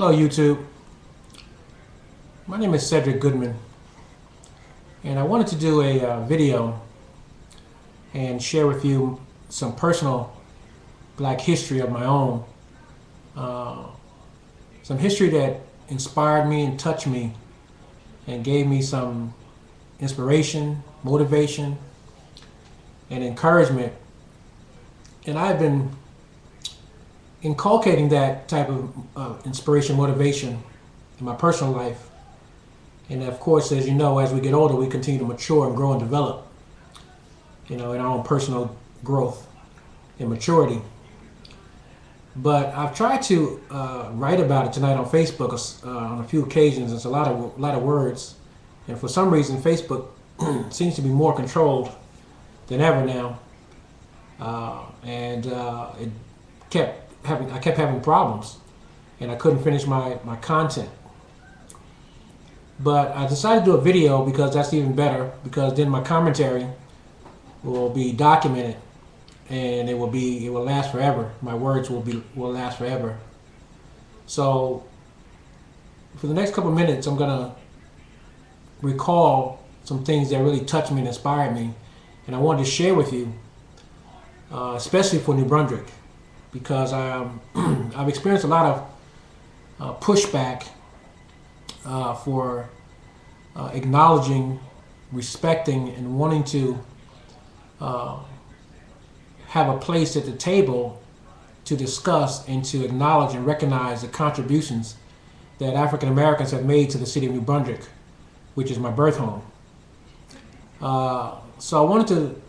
Hello YouTube, my name is Cedric Goodman and I wanted to do a video and share with you some personal black history of my own. Some history that inspired me and touched me and gave me some inspiration, motivation, and encouragement. And I've been inculcating that type of inspiration, motivation in my personal life. And of course, as you know, as we get older, we continue to mature and grow and develop, in our own personal growth and maturity. But I've tried to write about it tonight on Facebook on a few occasions. It's a lot of words, and for some reason, Facebook seems to be more controlled than ever now, I kept having problems, and I couldn't finish my content. But I decided to do a video because that's even better, because then my commentary will be documented and it will last forever. My words will last forever. So for the next couple of minutes, I'm gonna recall some things that really touched me and inspired me, and I wanted to share with you, especially for New Brunswick, because I've experienced a lot of pushback for acknowledging, respecting, and wanting to have a place at the table to discuss and to acknowledge and recognize the contributions that African Americans have made to the city of New Brunswick, which is my birth home. So I wanted to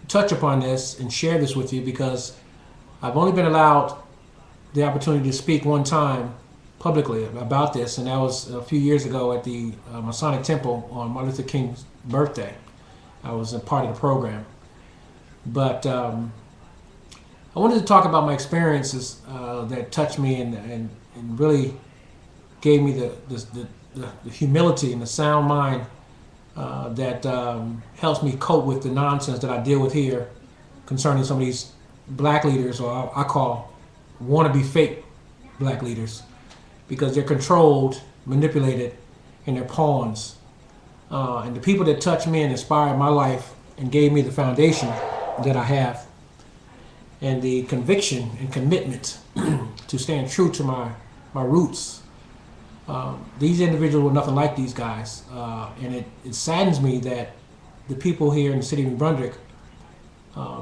touch upon this and share this with you because I've only been allowed the opportunity to speak one time publicly about this, and that was a few years ago at the Masonic Temple on Martin Luther King's birthday. I was a part of the program. But I wanted to talk about my experiences that touched me and really gave me the humility and the sound mind that helps me cope with the nonsense that I deal with here concerning some of these black leaders, or I call wannabe fake black leaders, because they're controlled, manipulated, and they're pawns. And the people that touched me and inspired my life and gave me the foundation that I have and the conviction and commitment to stand true to my roots. These individuals were nothing like these guys, and it saddens me that the people here in the city of New Brunswick,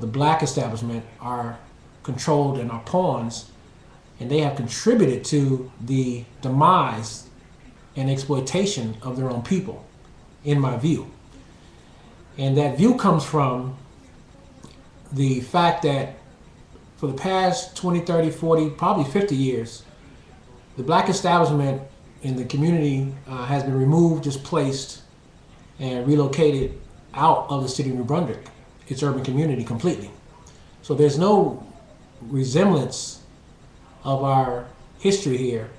the black establishment, are controlled and are pawns, and they have contributed to the demise and exploitation of their own people, in my view. And that view comes from the fact that for the past 20, 30, 40, probably 50 years, the black establishment in the community has been removed, displaced, and relocated out of the city of New Brunswick, its urban community, completely. So there's no resemblance of our history here,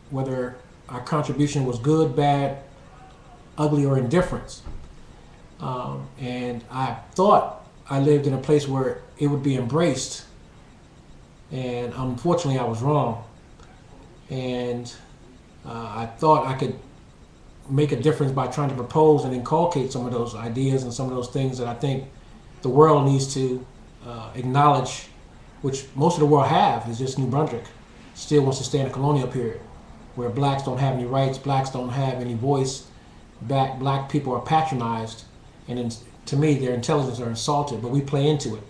whether our contribution was good, bad, ugly, or indifference. And I thought I lived in a place where it would be embraced, and unfortunately I was wrong. And I thought I could make a difference by trying to propose and inculcate some of those ideas and some of those things that I think the world needs to acknowledge, which most of the world have. Is just New Brunswick still wants to stay in a colonial period where blacks don't have any rights, blacks don't have any voice, black people are patronized, and to me their intelligence are insulted, but we play into it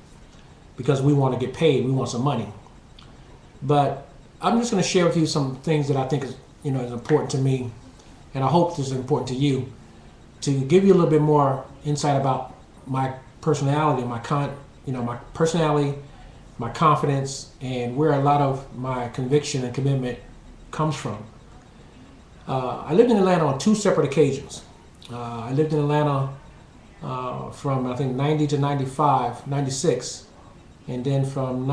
because we want to get paid, we want some money. But I'm just going to share with you some things that I think is important to me, and I hope this is important to you, to give you a little bit more insight about my personality, my personality, my confidence, and where a lot of my conviction and commitment comes from. I lived in Atlanta on two separate occasions. I lived in Atlanta from I think 90 to 95, 96, and then from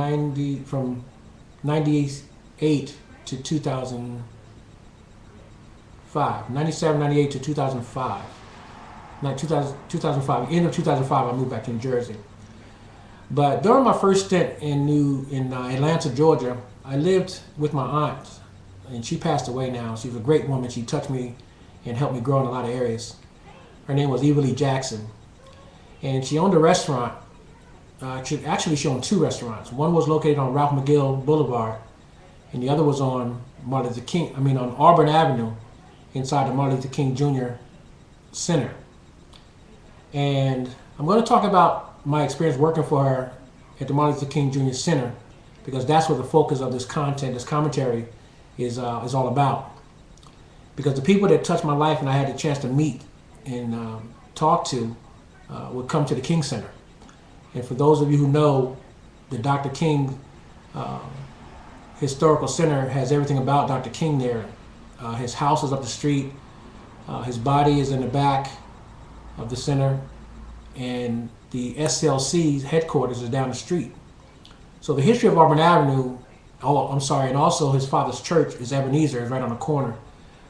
98 to 2005, 97, 98 to 2005. 2005, end of 2005, I moved back to New Jersey. But during my first stint in Atlanta, Georgia, I lived with my aunt and she passed away now. She was a great woman. She touched me and helped me grow in a lot of areas. Her name was Eva Lee Jackson, and she owned a restaurant. Actually, she owned two restaurants. One was located on Ralph McGill Boulevard, and the other was on on Auburn Avenue, inside the Martin Luther King Jr. Center. And I'm going to talk about my experience working for her at the Martin Luther King Jr. Center, because that's what the focus of this content, this commentary, is all about. Because the people that touched my life and I had the chance to meet and talk to would come to the King Center. And for those of you who know, the Dr. King Historical Center has everything about Dr. King there. His house is up the street. His body is in the back of the center. And the SLC's headquarters is down the street. So the history of Auburn Avenue, and also his father's church is Ebenezer, is right on the corner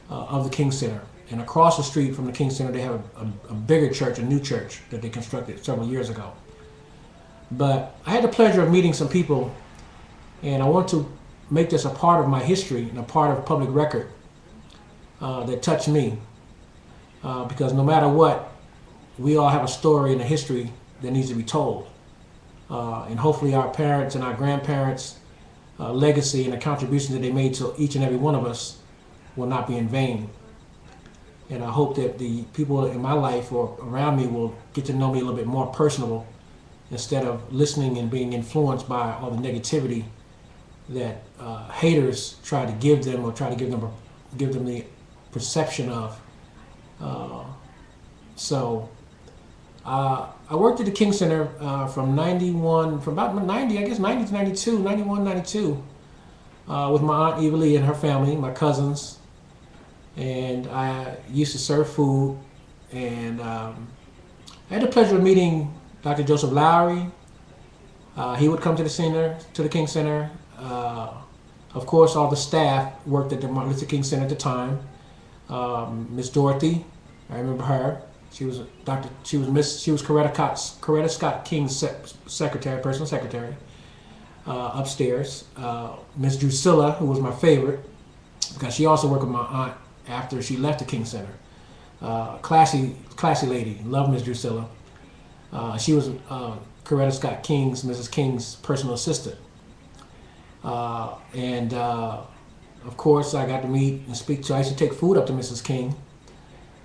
of the King Center. And across the street from the King Center, they have a bigger church, a new church that they constructed several years ago. But I had the pleasure of meeting some people, and I want to make this a part of my history and a part of public record that touched me. Because no matter what, we all have a story and a history that needs to be told. And hopefully our parents and our grandparents' legacy and the contributions that they made to each and every one of us will not be in vain. And I hope that the people in my life or around me will get to know me a little bit more personable, instead of listening and being influenced by all the negativity that haters try to give them, or try to give them the perception of. I worked at the King Center from about 90 to 92, 91, 92, with my Aunt Eva Lee and her family, my cousins. And I used to serve food, and I had the pleasure of meeting Dr. Joseph Lowry. He would come to the King Center. Of course, all the staff worked at the Martin Luther King Center at the time. Miss Dorothy, I remember her. She was Coretta Scott King's personal secretary, upstairs. Miss Drusilla, who was my favorite, because she also worked with my aunt after she left the King Center. Classy lady, love Miss Drusilla. She was Coretta Scott King's, Mrs. King's personal assistant. Of course, I got to meet and speak to, I used to take food up to Mrs. King.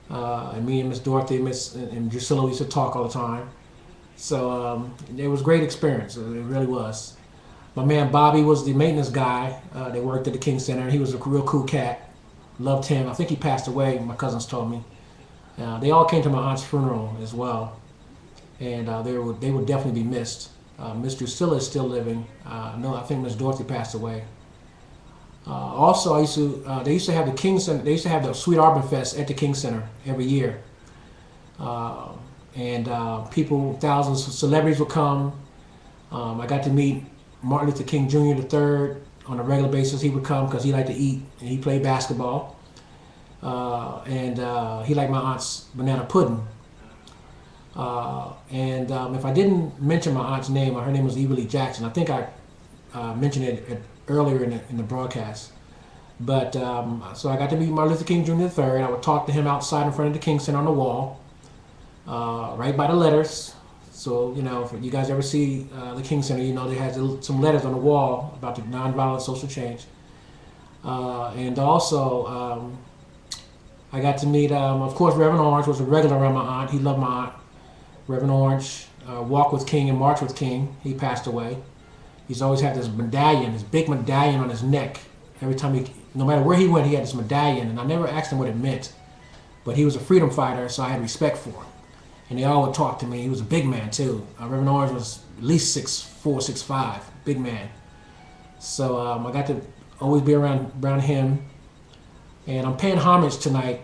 And me and Miss Dorothy and Drusilla used to talk all the time. So it was a great experience, it really was. My man Bobby was the maintenance guy that worked at the King Center. He was a real cool cat. Loved him. I think he passed away, my cousins told me. They all came to my aunt's funeral as well. And they would definitely be missed. Miss Drusilla is still living. No, I think Miss Dorothy passed away. Also, they used to have the King Center. They used to have the Sweet Arbor Fest at the King Center every year, people, thousands of celebrities would come. I got to meet Martin Luther King Jr. III on a regular basis. He would come because he liked to eat and he played basketball, he liked my aunt's banana pudding. If I didn't mention my aunt's name, her name was Eva Lee Jackson. I think I mentioned it earlier in the broadcast. But so I got to meet Martin Luther King Jr. III. I would talk to him outside in front of the King Center on the wall, right by the letters. So, you know, if you guys ever see the King Center, you know they had some letters on the wall about the nonviolent social change. And also, I got to meet, of course, Reverend Orange was a regular around my aunt. He loved my aunt. Reverend Orange, Walk with King and March with King. He passed away. He's always had this medallion, this big medallion on his neck. Every time no matter where he went, he had this medallion, and I never asked him what it meant. But he was a freedom fighter, so I had respect for him. And they all would talk to me. He was a big man, too. Reverend Orange was at least 6'4", 6'5", big man. So I got to always be around him. And I'm paying homage tonight.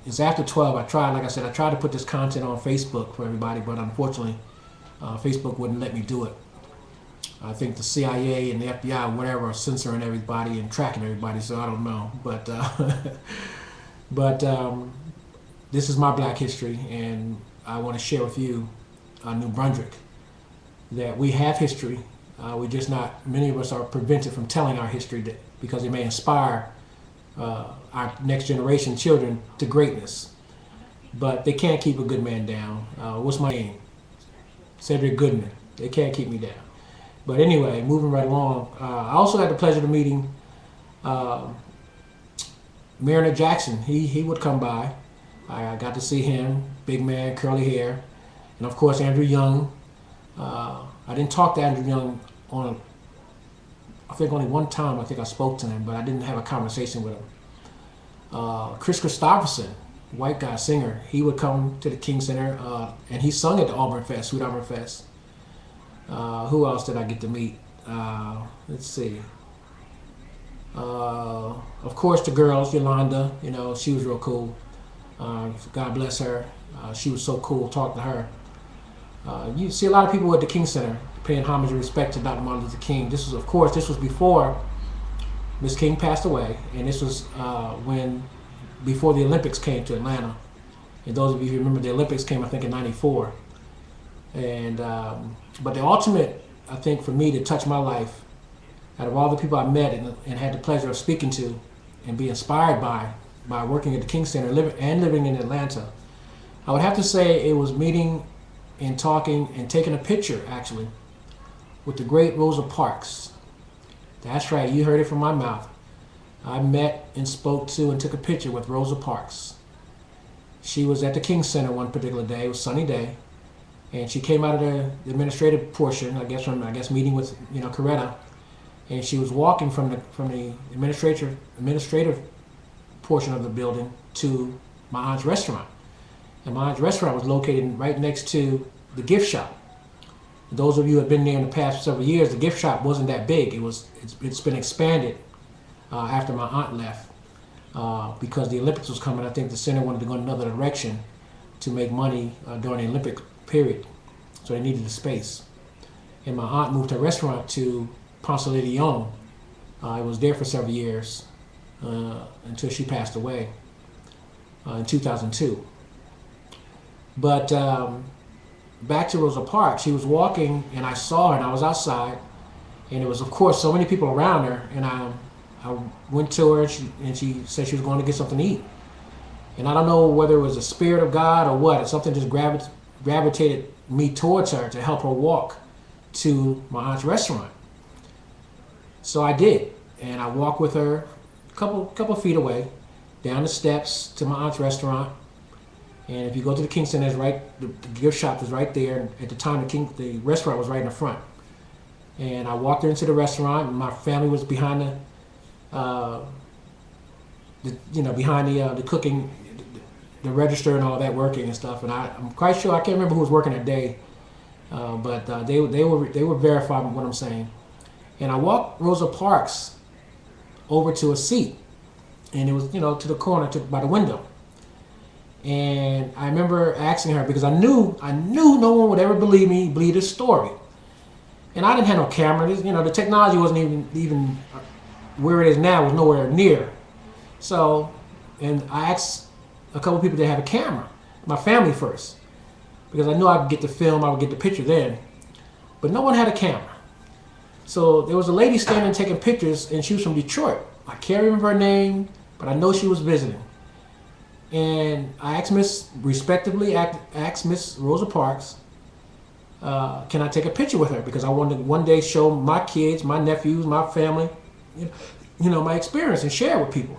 It's after 12. Like I said, I tried to put this content on Facebook for everybody, but unfortunately, Facebook wouldn't let me do it. I think the CIA and the FBI, whatever, are censoring everybody and tracking everybody, so I don't know. But this is my Black history, and I want to share with you, New Brunswick, that we have history. We're just not, many of us are prevented from telling our history because it may inspire our next generation children to greatness. But they can't keep a good man down. What's my name? Cedric Goodman. They can't keep me down. But anyway, moving right along. I also had the pleasure of meeting Maynard Jackson. He would come by. I got to see him, big man, curly hair. And of course, Andrew Young. I didn't talk to Andrew Young I think only one time I think I spoke to him, but I didn't have a conversation with him. Chris Christopherson, white guy singer, he would come to the King Center, and he sung at the Auburn Fest, Sweet Auburn Fest. Who else did I get to meet? Let's see. Of course, the girls, Yolanda, she was real cool. God bless her. She was so cool. Talk to her. You see a lot of people at the King Center paying homage and respect to Dr. Martin Luther King. This was before Miss King passed away, and this was before the Olympics came to Atlanta. And those of you who remember, the Olympics came, I think, in '94. And but the ultimate, I think, for me to touch my life, out of all the people I met and had the pleasure of speaking to and be inspired by working at the King Center and living in Atlanta, I would have to say it was meeting and talking and taking a picture, actually, with the great Rosa Parks. That's right, you heard it from my mouth. I met and spoke to and took a picture with Rosa Parks. She was at the King Center one particular day. It was a sunny day. And she came out of the administrative portion, I guess meeting with Coretta, and she was walking from the administrative portion of the building to my aunt's restaurant. And my aunt's restaurant was located right next to the gift shop. Those of you who have been there in the past several years, the gift shop wasn't that big. It's been expanded after my aunt left because the Olympics was coming. I think the center wanted to go in another direction to make money during the Olympic period, so they needed the space. And my aunt moved her restaurant to Ponce de Leon. I was there for several years until she passed away in 2002. But back to Rosa Parks, she was walking, and I saw her, and I was outside, and there was, of course, so many people around her, and I went to her, and she said she was going to get something to eat. And I don't know whether it was the spirit of God or what, something just gravitated me towards her to help her walk to my aunt's restaurant. So I did, and I walked with her a couple feet away down the steps to my aunt's restaurant. And if you go to the King Center, the gift shop is right there. And at the time, the restaurant was right in the front. And I walked her into the restaurant, and my family was behind the cooking, the register and all that working and stuff. And I'm quite sure, I can't remember who was working that day, but they were verifying what I'm saying. And I walked Rosa Parks over to a seat, and it was to the corner by the window. And I remember asking her, because I knew no one would ever believe this story. And I didn't have no camera. The technology wasn't even where it is now, was nowhere near. So, and I asked a couple people that have a camera, my family first, because I knew I could get the film, I would get the picture then. But no one had a camera. So there was a lady standing taking pictures, and she was from Detroit. I can't remember her name, but I know she was visiting. And I asked Miss Rosa Parks, can I take a picture with her? Because I wanted to one day show my kids, my nephews, my family, my experience and share it with people.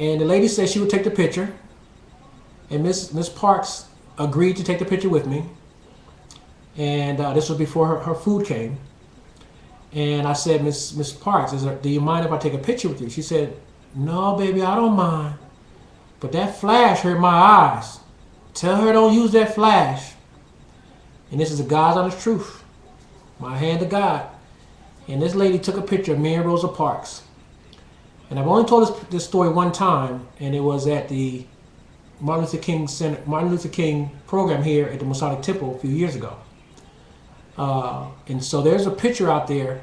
And the lady said she would take the picture. And Miss Parks agreed to take the picture with me. And this was before her food came. And I said, Miss Parks, do you mind if I take a picture with you? She said, no, baby, I don't mind. But that flash hurt my eyes. Tell her don't use that flash. And this is the God's honest truth. My hand to God. And this lady took a picture of me and Rosa Parks. And I've only told this story one time, and it was at the Martin Luther King program here at the Masonic Temple a few years ago. And so there's a picture out there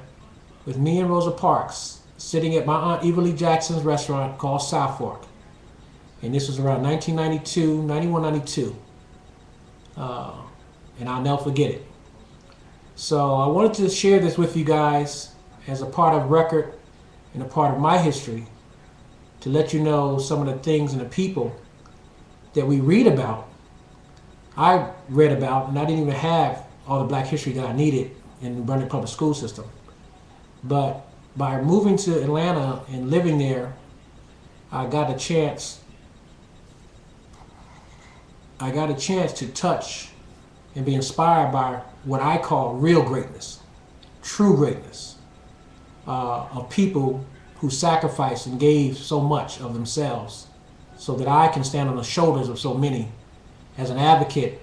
with me and Rosa Parks sitting at my Aunt Eva Lee Jackson's restaurant called South Fork. And this was around 1992, 91, 92. And I'll never forget it. So I wanted to share this with you guys as a part of record and a part of my history, to let you know some of the things and the people that we read about. I read about, and I didn't even have all the black history that I needed in the New Brunswick public school system. But by moving to Atlanta and living there, I got a chance to touch and be inspired by what I call real greatness, true greatness, of people who sacrificed and gave so much of themselves so that I can stand on the shoulders of so many as an advocate,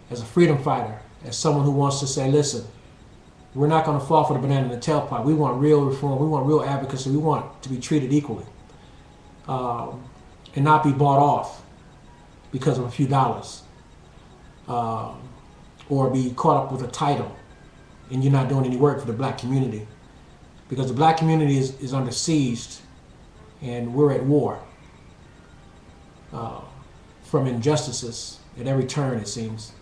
as a freedom fighter, as someone who wants to say, listen, we're not going to fall for the banana in the tailpipe. We want real reform. We want real advocacy. We want to be treated equally, and not be bought off because of a few dollars, or be caught up with a title and you're not doing any work for the black community. Because the black community is under siege and we're at war from injustices at every turn, it seems.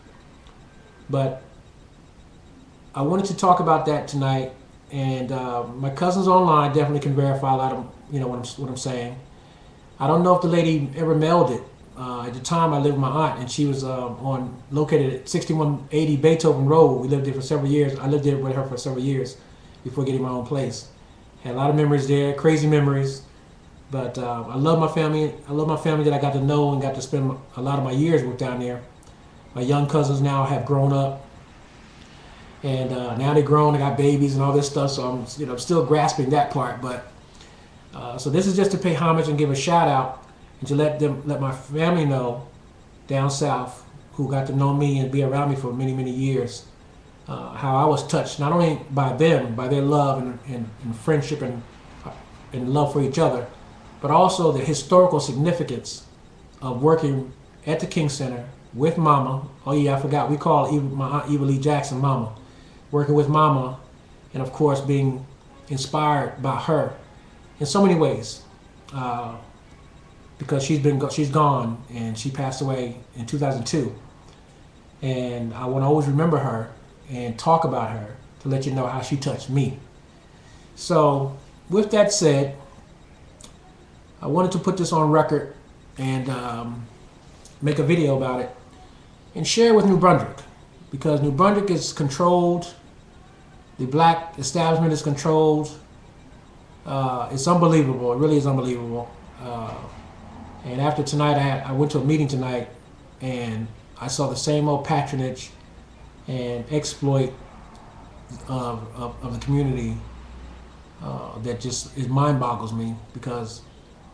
But I wanted to talk about that tonight, and my cousins online definitely can verify a lot of what I'm saying. I don't know if the lady ever mailed it. At the time, I lived with my aunt, and she was located at 6180 Beethoven Road. We lived there for several years. I lived there with her for several years before getting my own place. Had a lot of memories there, crazy memories. But I love my family. I love my family that I got to know and got to spend a lot of my years with down there. My young cousins now have grown up, and now they're grown. They got babies and all this stuff. So I'm still grasping that part. But so this is just to pay homage and give a shout out, and to let my family know down south, who got to know me and be around me for many, many years, how I was touched not only by them, by their love and friendship and love for each other, but also the historical significance of working at the King Center with Mama. Oh yeah, I forgot, we call my Aunt Eva Lee Jackson Mama. Working with Mama, and of course being inspired by her in so many ways. Because she's gone, and she passed away in 2002. And I want to always remember her and talk about her to let you know how she touched me. So with that said, I wanted to put this on record and make a video about it and share with New Brunswick, because New Brunswick is controlled. The black establishment is controlled. It's unbelievable. It really is unbelievable. And after tonight, I went to a meeting tonight, and I saw the same old patronage and exploit of the community that just mind boggles me, because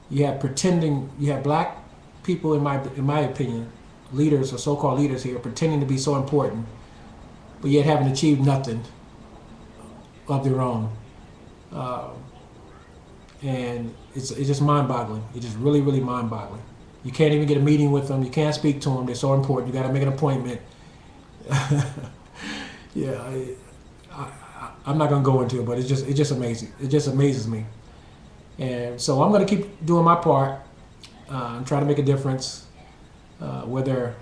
you have black people, in my opinion, leaders or so-called leaders here, pretending to be so important, but yet haven't achieved nothing of their own. And it's just mind-boggling. It's just really, really mind-boggling. You can't even get a meeting with them. You can't speak to them. They're so important. You got to make an appointment. Yeah, I'm not gonna go into it, but it's just amazing. It just amazes me. And so I'm gonna keep doing my part and try to make a difference, whether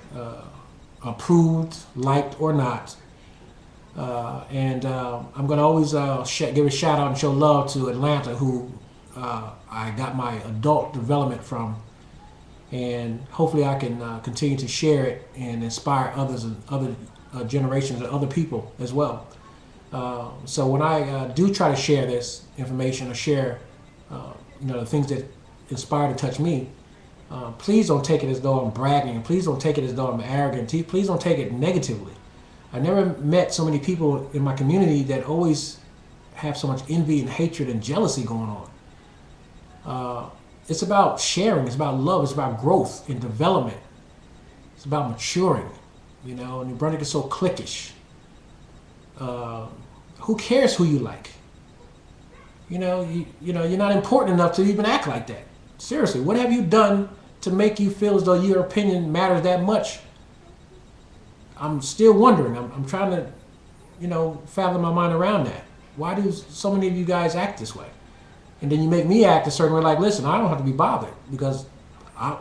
approved, liked, or not. And I'm gonna always give a shout out and show love to Atlanta, who I got my adult development from, and hopefully I can continue to share it and inspire others and other generations and other people as well. So when I do try to share this information or share the things that inspire to touch me, please don't take it as though I'm bragging, and please don't take it as though I'm arrogant. Please don't take it negatively. I never met so many people in my community that always have so much envy and hatred and jealousy going on. It's about sharing, it's about love, it's about growth and development. It's about maturing. New Brunswick is so cliquish. Who cares who you like? You're not important enough to even act like that. Seriously, what have you done to make you feel as though your opinion matters that much? I'm still wondering. I'm trying to, fathom my mind around that. Why do so many of you guys act this way? And then you make me act a certain way, like, listen, I don't have to be bothered because I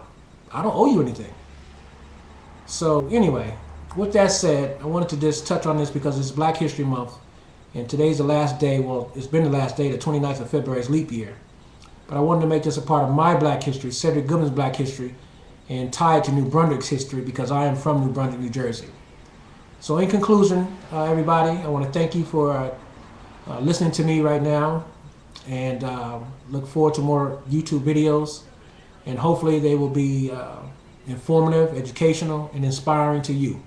don't owe you anything. So anyway, with that said, I wanted to just touch on this because it's Black History Month, and today's the last day. Well, it's been the last day. The 29th of February is leap year. But I wanted to make this a part of my Black history, Cedric Goodman's Black history, and tie it to New Brunswick's history because I am from New Brunswick, New Jersey. So in conclusion, everybody, I want to thank you for listening to me right now, and look forward to more YouTube videos, and hopefully they will be informative, educational, and inspiring to you.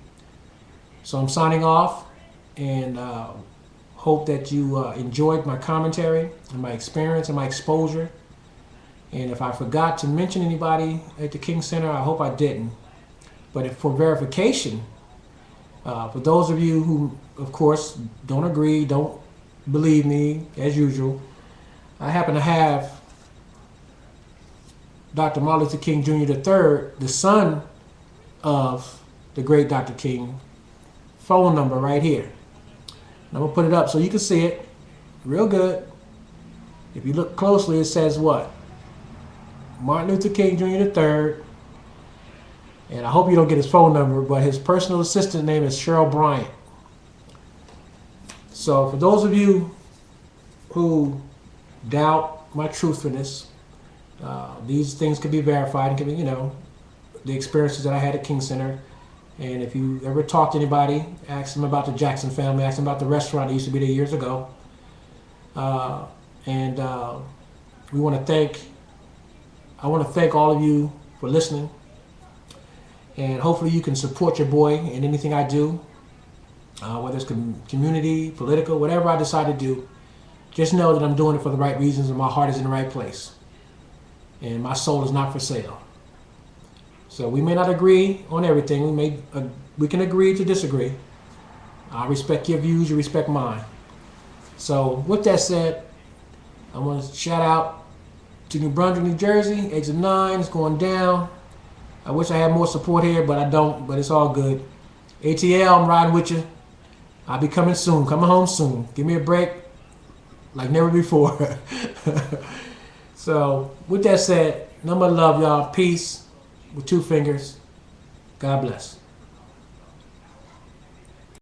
So I'm signing off, and hope that you enjoyed my commentary and my experience and my exposure. And if I forgot to mention anybody at the King Center, I hope I didn't. But if for verification, for those of you who, of course, don't agree, don't believe me, as usual, I happen to have Dr. Martin Luther King Jr. III, the son of the great Dr. King, phone number right here. And I'm going to put it up so you can see it real good. If you look closely, it says what? Martin Luther King Jr. III. And I hope you don't get his phone number, but his personal assistant name is Cheryl Bryant. So for those of you who doubt my truthfulness, these things can be verified and can be, you know, the experiences that I had at King Center. And if you ever talk to anybody, ask them about the Jackson family, ask them about the restaurant that used to be there years ago. We want to thank, I want to thank all of you for listening. And hopefully you can support your boy in anything I do, whether it's community, political, whatever I decide to do. Just know that I'm doing it for the right reasons and my heart is in the right place. And my soul is not for sale. So we may not agree on everything. We can agree to disagree. I respect your views, you respect mine. So with that said, I want to shout out to New Brunswick, New Jersey. Exit 9 is going down. I wish I had more support here, but I don't, but it's all good. ATL, I'm riding with you. I'll be coming soon, coming home soon. Give me a break like never before. So with that said, nothing but love, y'all. Peace with 2 fingers. God bless.